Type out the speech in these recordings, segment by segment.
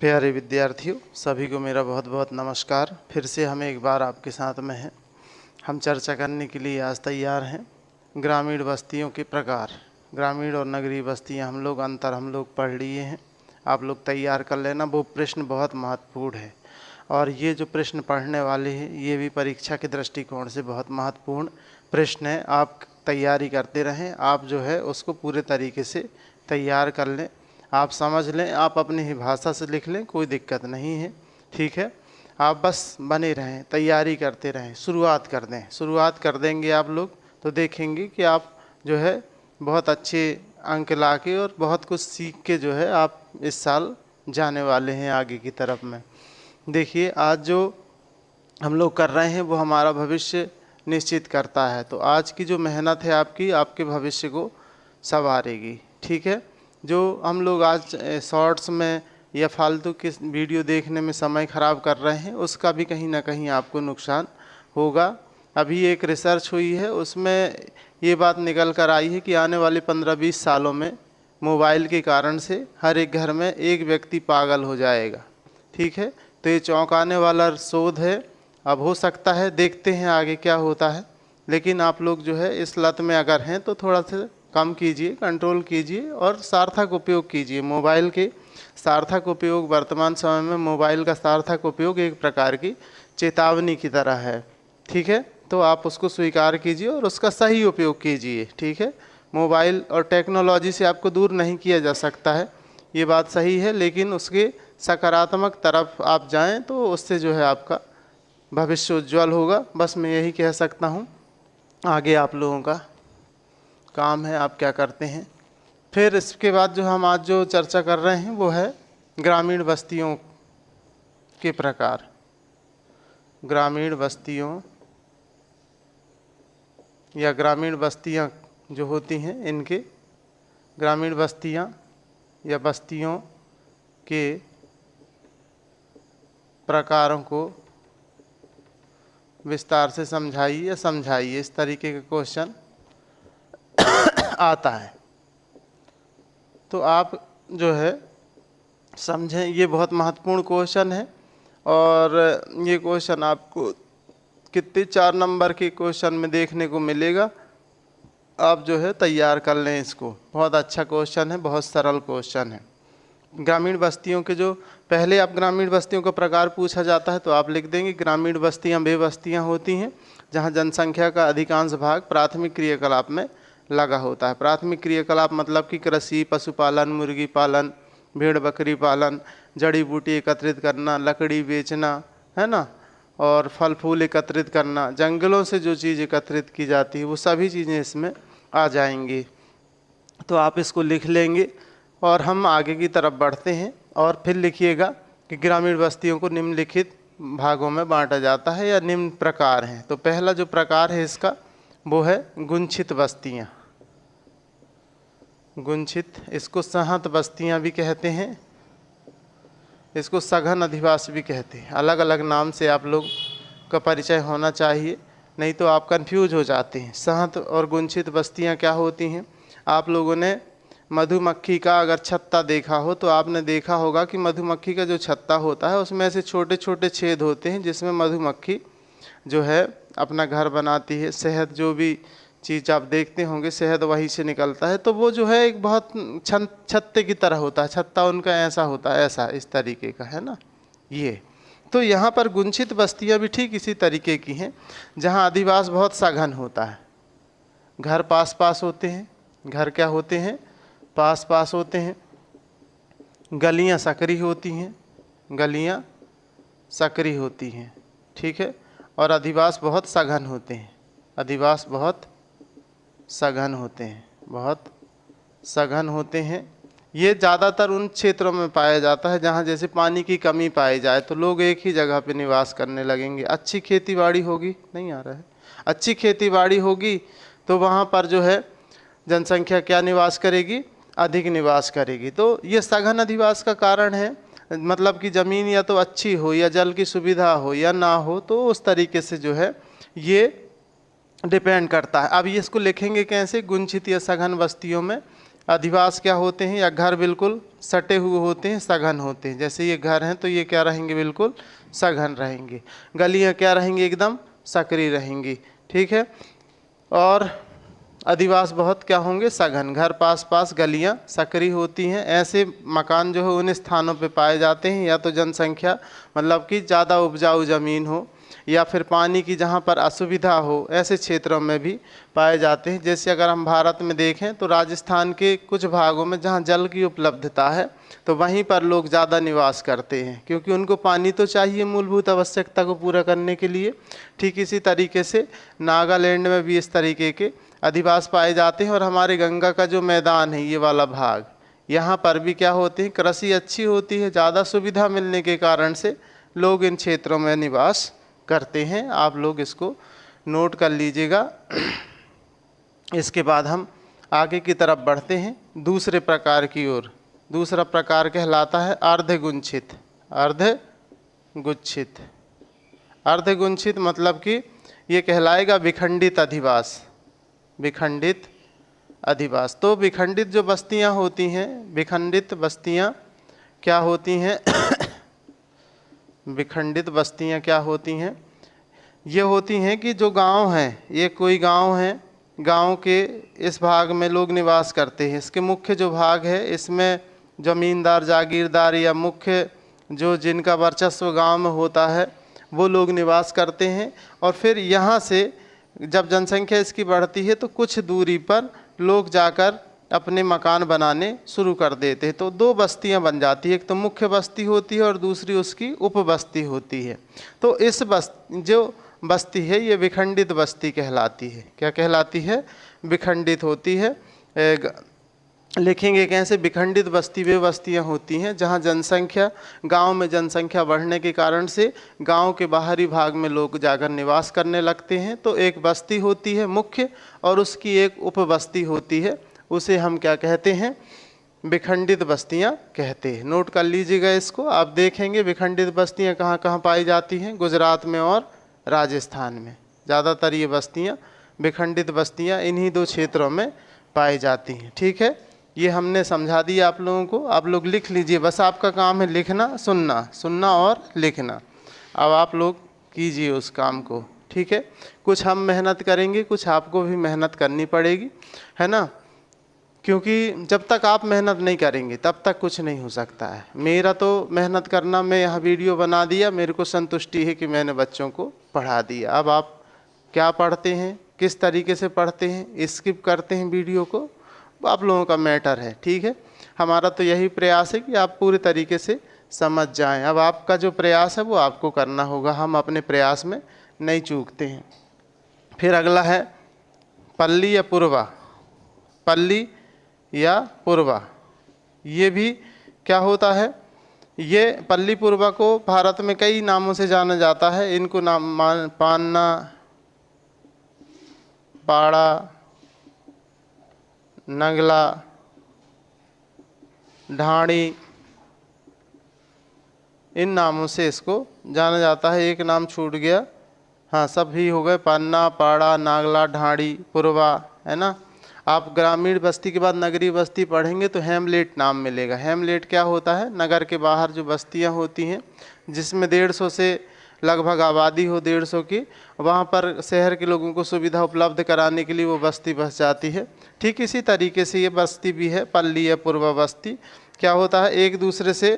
प्यारे विद्यार्थियों, सभी को मेरा बहुत बहुत नमस्कार। फिर से हम एक बार आपके साथ में हैं। हम चर्चा करने के लिए आज तैयार हैं ग्रामीण बस्तियों के प्रकार। ग्रामीण और नगरीय बस्तियां हम लोग पढ़ लिए हैं। आप लोग तैयार कर लेना, वो प्रश्न बहुत महत्वपूर्ण है। और ये जो प्रश्न पढ़ने वाले हैं ये भी परीक्षा के दृष्टिकोण से बहुत महत्वपूर्ण प्रश्न है। आप तैयारी करते रहें, आप जो है उसको पूरे तरीके से तैयार कर लें, आप समझ लें, आप अपनी ही भाषा से लिख लें, कोई दिक्कत नहीं है। ठीक है, आप बस बने रहें, तैयारी करते रहें, शुरुआत कर दें। शुरुआत कर देंगे आप लोग तो देखेंगे कि आप जो है बहुत अच्छे अंक ला के और बहुत कुछ सीख के जो है आप इस साल जाने वाले हैं आगे की तरफ में। देखिए, आज जो हम लोग कर रहे हैं वो हमारा भविष्य निश्चित करता है। तो आज की जो मेहनत है आपकी, आपके भविष्य को संवारेगी। ठीक है, जो हम लोग आज शॉर्ट्स में या फालतू के वीडियो देखने में समय ख़राब कर रहे हैं उसका भी कहीं ना कहीं आपको नुकसान होगा। अभी एक रिसर्च हुई है, उसमें ये बात निकल कर आई है कि आने वाले 15-20 सालों में मोबाइल के कारण से हर एक घर में एक व्यक्ति पागल हो जाएगा। ठीक है, तो ये चौंकाने वाला शोध है। अब हो सकता है, देखते हैं आगे क्या होता है। लेकिन आप लोग जो है इस लत में अगर हैं तो थोड़ा सा कम कीजिए, कंट्रोल कीजिए और सार्थक उपयोग कीजिए मोबाइल के। सार्थक उपयोग, वर्तमान समय में मोबाइल का सार्थक उपयोग एक प्रकार की चेतावनी की तरह है। ठीक है, तो आप उसको स्वीकार कीजिए और उसका सही उपयोग कीजिए। ठीक है, मोबाइल और टेक्नोलॉजी से आपको दूर नहीं किया जा सकता है, ये बात सही है, लेकिन उसके सकारात्मक तरफ आप जाएं तो उससे जो है आपका भविष्य उज्ज्वल होगा। बस मैं यही कह सकता हूँ। आगे आप लोगों का काम है, आप क्या करते हैं। फिर इसके बाद जो हम आज जो चर्चा कर रहे हैं वो है ग्रामीण बस्तियों के प्रकार। ग्रामीण बस्तियों या ग्रामीण बस्तियां जो होती हैं, इनके ग्रामीण बस्तियां या बस्तियों के प्रकारों को विस्तार से समझाइए या समझाइए, इस तरीके का क्वेश्चन आता है। तो आप जो है समझें, ये बहुत महत्वपूर्ण क्वेश्चन है। और ये क्वेश्चन आपको कितने 4 नंबर के क्वेश्चन में देखने को मिलेगा। आप जो है तैयार कर लें इसको, बहुत अच्छा क्वेश्चन है, बहुत सरल क्वेश्चन है। ग्रामीण बस्तियों के जो पहले आप ग्रामीण बस्तियों का प्रकार पूछा जाता है तो आप लिख देंगे ग्रामीण बस्तियां वे बस्तियां होती हैं जहां जनसंख्या का अधिकांश भाग प्राथमिक क्रियाकलाप में लगा होता है। प्राथमिक क्रियाकलाप मतलब कि कृषि, पशुपालन, मुर्गी पालन, भेड़ बकरी पालन, जड़ी बूटी एकत्रित करना, लकड़ी बेचना, है ना, और फल फूल एकत्रित करना, जंगलों से जो चीज़ एकत्रित की जाती है वो सभी चीज़ें इसमें आ जाएंगी। तो आप इसको लिख लेंगे और हम आगे की तरफ बढ़ते हैं। और फिर लिखिएगा कि ग्रामीण बस्तियों को निम्नलिखित भागों में बांटा जाता है या निम्न प्रकार हैं। तो पहला जो प्रकार है इसका वो है गुंछित बस्तियां। गुंछित, इसको सहत बस्तियां भी कहते हैं, इसको सघन अधिवास भी कहते हैं। अलग अलग नाम से आप लोग का परिचय होना चाहिए, नहीं तो आप कंफ्यूज हो जाते हैं। सहत और गुंछित बस्तियां क्या होती हैं। आप लोगों ने मधुमक्खी का अगर छत्ता देखा हो तो आपने देखा होगा कि मधुमक्खी का जो छत्ता होता है उसमें ऐसे छोटे छोटे छेद होते हैं जिसमें मधुमक्खी जो है अपना घर बनाती है। शहद, जो भी चीज़ आप देखते होंगे, शहद वहीं से निकलता है। तो वो जो है एक बहुत छत्ते की तरह होता है। छत्ता उनका ऐसा होता है, ऐसा इस तरीके का, है ना ये। तो यहाँ पर गुंछित बस्तियाँ भी ठीक इसी तरीके की हैं जहाँ अधिवास बहुत सघन होता है। घर पास पास होते हैं, घर क्या होते हैं, पास पास होते हैं। गलियाँ सकरी होती हैं, गलियाँ सकरी होती हैं। ठीक है, और अधिवास बहुत सघन होते हैं। अधिवास बहुत सघन होते हैं, बहुत सघन होते हैं। ये ज़्यादातर उन क्षेत्रों में पाया जाता है जहाँ जैसे पानी की कमी पाई जाए तो लोग एक ही जगह पे निवास करने लगेंगे। अच्छी खेतीबाड़ी होगी, नहीं आ रहा है, अच्छी खेतीबाड़ी होगी तो वहाँ पर जो है जनसंख्या क्या निवास करेगी, अधिक निवास करेगी। तो ये सघन अधिवास का कारण है, मतलब कि ज़मीन या तो अच्छी हो या जल की सुविधा हो या ना हो, तो उस तरीके से जो है ये डिपेंड करता है। अब ये इसको लिखेंगे कैसे गुंछित या सघन बस्तियों में, अधिवास क्या होते हैं, या घर बिल्कुल सटे हुए होते हैं, सघन होते हैं। जैसे ये घर हैं तो ये क्या रहेंगे, बिल्कुल सघन रहेंगे। गलियां क्या रहेंगी, एकदम सकरी रहेंगी, ठीक है। और अधिवास बहुत क्या होंगे, सघन। घर पास पास, गलियां सकरी होती हैं। ऐसे मकान जो है उन स्थानों पे पाए जाते हैं या तो जनसंख्या मतलब कि ज़्यादा उपजाऊ ज़मीन हो, या फिर पानी की जहाँ पर असुविधा हो, ऐसे क्षेत्रों में भी पाए जाते हैं। जैसे अगर हम भारत में देखें तो राजस्थान के कुछ भागों में जहाँ जल की उपलब्धता है तो वहीं पर लोग ज़्यादा निवास करते हैं, क्योंकि उनको पानी तो चाहिए मूलभूत आवश्यकता को पूरा करने के लिए। ठीक इसी तरीके से नागालैंड में भी इस तरीके के अधिवास पाए जाते हैं। और हमारे गंगा का जो मैदान है, ये वाला भाग, यहाँ पर भी क्या होते हैं, कृषि अच्छी होती है, ज़्यादा सुविधा मिलने के कारण से लोग इन क्षेत्रों में निवास करते हैं। आप लोग इसको नोट कर लीजिएगा। इसके बाद हम आगे की तरफ बढ़ते हैं दूसरे प्रकार की ओर। दूसरा प्रकार कहलाता है अर्धगुंछित। अर्धगुच्छित, अर्धगुंछित मतलब कि ये कहलाएगा विखंडित अधिवास। विखंडित अधिवास, तो विखंडित जो बस्तियां होती हैं, विखंडित बस्तियां क्या होती हैं विखंडित बस्तियां क्या होती हैं, ये होती हैं कि जो गांव हैं, ये कोई गांव है, गांव के इस भाग में लोग निवास करते हैं। इसके मुख्य जो भाग है, इसमें ज़मींदार, जागीरदार या मुख्य जो जिनका वर्चस्व गांव में होता है वो लोग निवास करते हैं। और फिर यहाँ से जब जनसंख्या इसकी बढ़ती है तो कुछ दूरी पर लोग जाकर अपने मकान बनाने शुरू कर देते हैं। तो दो बस्तियां बन जाती है, एक तो मुख्य बस्ती होती है और दूसरी उसकी उपबस्ती होती है। तो इस जो बस्ती है ये विखंडित बस्ती कहलाती है। क्या कहलाती है, विखंडित होती है। लिखेंगे कैसे, विखंडित बस्ती वे बस्तियां होती हैं जहां जनसंख्या, गांव में जनसंख्या बढ़ने के कारण से गांव के बाहरी भाग में लोग जाकर निवास करने लगते हैं। तो एक बस्ती होती है मुख्य और उसकी एक उपबस्ती होती है, उसे हम क्या कहते हैं, विखंडित बस्तियां कहते हैं। नोट कर लीजिएगा इसको। आप देखेंगे विखंडित बस्तियां कहाँ कहाँ पाई जाती हैं, गुजरात में और राजस्थान में ज़्यादातर ये बस्तियां, विखंडित बस्तियां इन्हीं दो क्षेत्रों में पाई जाती हैं। ठीक है, ये हमने समझा दिया आप लोगों को। आप लोग लिख लीजिए, बस आपका काम है लिखना, सुनना, सुनना और लिखना। अब आप लोग कीजिए उस काम को, ठीक है। कुछ हम मेहनत करेंगे, कुछ आपको भी मेहनत करनी पड़ेगी, है ना, क्योंकि जब तक आप मेहनत नहीं करेंगे तब तक कुछ नहीं हो सकता है। मेरा तो मेहनत करना, मैं यहाँ वीडियो बना दिया, मेरे को संतुष्टि है कि मैंने बच्चों को पढ़ा दिया। अब आप क्या पढ़ते हैं, किस तरीके से पढ़ते हैं, स्किप करते हैं वीडियो को, आप लोगों का मैटर है, ठीक है। हमारा तो यही प्रयास है कि आप पूरे तरीके से समझ जाएं। अब आपका जो प्रयास है वो आपको करना होगा, हम अपने प्रयास में नहीं चूकते हैं। फिर अगला है पल्ली या पूर्वा। पल्ली या पूर्वा, ये भी क्या होता है, ये पल्ली पूर्वा को भारत में कई नामों से जाना जाता है। इनको नाम पान्ना, पाड़ा, नगला, ढाणी, इन नामों से इसको जाना जाता है। एक नाम छूट गया, हाँ सभी हो गए, पन्ना, पाड़ा, नागला, ढाणी, पूर्वा, है ना। आप ग्रामीण बस्ती के बाद नगरीय बस्ती पढ़ेंगे तो हैमलेट नाम मिलेगा। हैमलेट क्या होता है, नगर के बाहर जो बस्तियां होती हैं जिसमें 150 से लगभग आबादी हो, 150 की, वहाँ पर शहर के लोगों को सुविधा उपलब्ध कराने के लिए वो बस्ती बस जाती है। ठीक इसी तरीके से ये बस्ती भी है, पल्ली या पूर्वा बस्ती। क्या होता है, एक दूसरे से,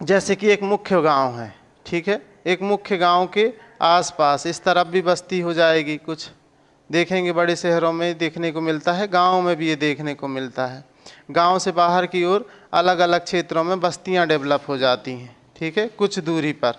जैसे कि एक मुख्य गांव है, ठीक है, एक मुख्य गांव के आसपास इस तरफ भी बस्ती हो जाएगी। कुछ देखेंगे बड़े शहरों में देखने को मिलता है, गाँव में भी ये देखने को मिलता है। गाँव से बाहर की ओर अलग अलग क्षेत्रों में बस्तियाँ डेवलप हो जाती हैं, ठीक है, कुछ दूरी पर।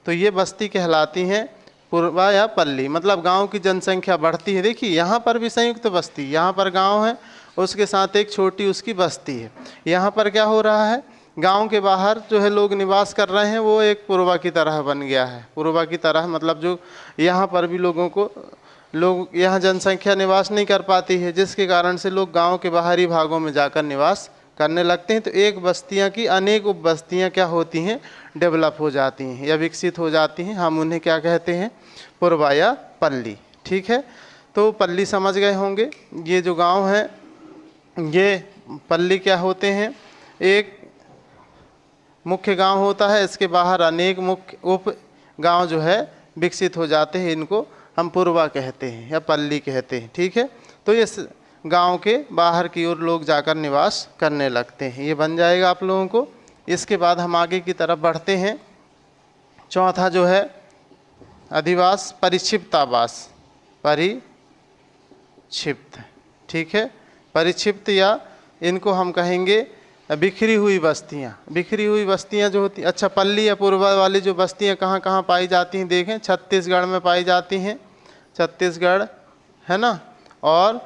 तो ये बस्ती कहलाती हैं पूर्वा या पल्ली, मतलब गांव की जनसंख्या बढ़ती है। देखिए यहाँ पर भी संयुक्त बस्ती, यहाँ पर गांव है, उसके साथ एक छोटी उसकी बस्ती है। यहाँ पर क्या हो रहा है, गांव के बाहर जो है लोग निवास कर रहे हैं, वो एक पूर्वा की तरह बन गया है। पूर्वा की तरह मतलब जो यहाँ पर भी लोग यहाँ जनसंख्या निवास नहीं कर पाती है, जिसके कारण से लोग गाँव के बाहरी भागों में जाकर निवास करने लगते हैं। तो एक बस्तियाँ की अनेक उप बस्तियाँ क्या होती हैं, डेवलप हो जाती हैं या विकसित हो जाती हैं। हम उन्हें क्या कहते हैं, पूर्वा या पल्ली, ठीक है। तो पल्ली समझ गए होंगे, ये जो गांव है ये पल्ली क्या होते हैं, एक मुख्य गांव होता है, इसके बाहर अनेक मुख्य उप गांव जो है विकसित हो जाते हैं, इनको हम पुरवा कहते हैं या पल्ली कहते हैं। ठीक है, तो इस गांव के बाहर की ओर लोग जाकर निवास करने लगते हैं। ये बन जाएगा आप लोगों को। इसके बाद हम आगे की तरफ बढ़ते हैं। चौथा जो है अधिवास, परिक्षिप्त आवास, परिक्षिप्त। ठीक है, परिक्षिप्त या इनको हम कहेंगे बिखरी हुई बस्तियाँ। बिखरी हुई बस्तियाँ जो होती, अच्छा पल्ली या पूर्वा वाली जो बस्तियाँ कहाँ कहाँ पाई जाती हैं, देखें छत्तीसगढ़ में पाई जाती हैं, छत्तीसगढ़ है ना, और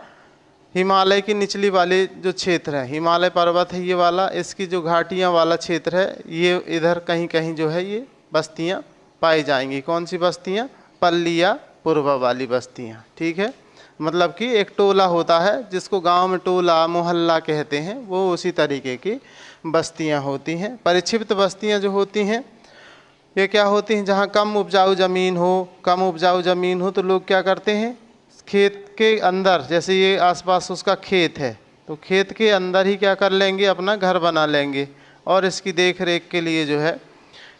हिमालय की निचली वाले जो क्षेत्र है, हिमालय पर्वत है ये वाला, इसकी जो घाटियाँ वाला क्षेत्र है, ये इधर कहीं कहीं जो है ये बस्तियाँ पाई जाएंगी। कौन सी बस्तियाँ, पल्ली या पूर्वा वाली बस्तियाँ। ठीक है, मतलब कि एक टोला होता है जिसको गांव में टोला मोहल्ला कहते हैं, वो उसी तरीके की बस्तियां होती हैं। परिक्षिप्त बस्तियां जो होती हैं ये क्या होती हैं, जहां कम उपजाऊ ज़मीन हो, कम उपजाऊ ज़मीन हो तो लोग क्या करते हैं, खेत के अंदर, जैसे ये आसपास उसका खेत है तो खेत के अंदर ही क्या कर लेंगे, अपना घर बना लेंगे और इसकी देख रेख के लिए जो है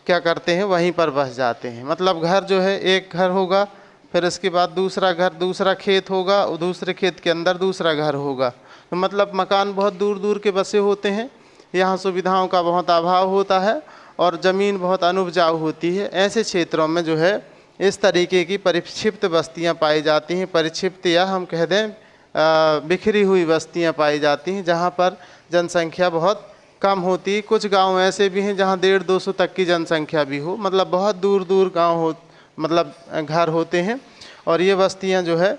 क्या करते हैं, वहीं पर बस जाते हैं। मतलब घर जो है एक घर होगा, फिर इसके बाद दूसरा घर, दूसरा खेत होगा, और दूसरे खेत के अंदर दूसरा घर होगा। तो मतलब मकान बहुत दूर दूर के बसे होते हैं, यहाँ सुविधाओं का बहुत अभाव होता है और ज़मीन बहुत अनुपजाऊ होती है। ऐसे क्षेत्रों में जो है इस तरीके की परिक्षिप्त बस्तियाँ पाई जाती हैं। परिक्षिप्त या हम कह दें बिखरी हुई बस्तियाँ पाई जाती हैं, जहाँ पर जनसंख्या बहुत कम होती है। कुछ गाँव ऐसे भी हैं जहाँ 150-200 तक की जनसंख्या भी हो, मतलब बहुत दूर दूर गाँव हो, मतलब घर होते हैं। और ये बस्तियां जो है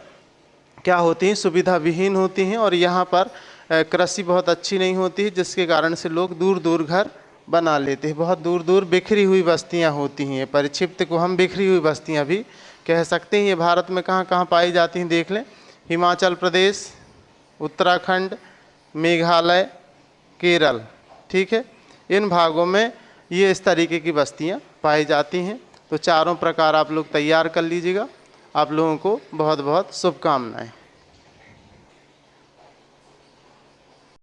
क्या होती हैं, सुविधा विहीन होती हैं और यहाँ पर कृषि बहुत अच्छी नहीं होती है, जिसके कारण से लोग दूर दूर घर बना लेते हैं। बहुत दूर दूर बिखरी हुई बस्तियां होती हैं। परिक्षिप्त को हम बिखरी हुई बस्तियां भी कह सकते हैं। ये भारत में कहाँ कहाँ पाई जाती हैं देख लें, हिमाचल प्रदेश, उत्तराखंड, मेघालय, केरल। ठीक है, इन भागों में ये इस तरीके की बस्तियाँ पाई जाती हैं। तो चारों प्रकार आप लोग तैयार कर लीजिएगा। आप लोगों को बहुत बहुत शुभकामनाएं।